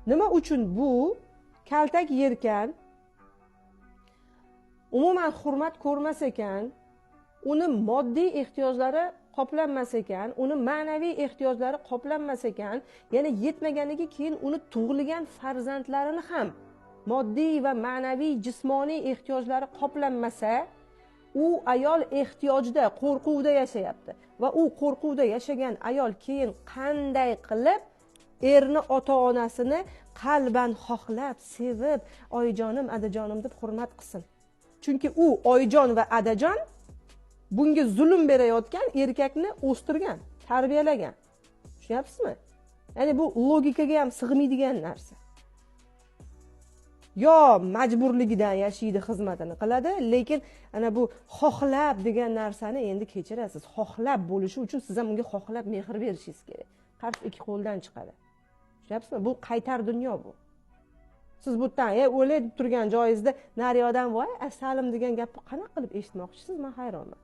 Nima uchun bu kaltak yerkan, umuman hurmat ko'rmas ekan, uni moddiy ehtiyojlari qoplanmas ekan, uni ma'naviy ehtiyojlari qoplanmas ekan, yana yetmaganiga keyin uni tug'ilgan farzandlarini ham moddiy va ma'naviy jismoniy ehtiyojlari qoplanmasa, u ayol ehtiyojda, qo'rquvda yashayapti va u qo'rquvda yashagan ayol keyin qanday qilib erni, ota-onasini qalban xohlab, sevib, oyijonim, adajonim deb hurmat qilsin? Chunki u oyijon va adajon bunga zulm berayotgan erkakni o'stirgan, tarbiyalagan. Tushunyapsizmi? Ya'ni bu logikaga ham sig'maydigan narsa. Yo majburligidan yashaydi, xizmatini qiladi, lekin ana bu xohlab degan narsani endi kechirasiz. Xohlab bo'lishi uchun siz ham unga xohlab mehr berishingiz kerak. Qarz ikki qo'ldan chiqadi. Tushunyapsizmi? Bu qaytar dunyo bu. Siz bu yerdan o'ylay deb turgan joyingizda nariyodan voy, asalim degan gapni qanaqa qilib eshitmoqchisiz? Men hayronman.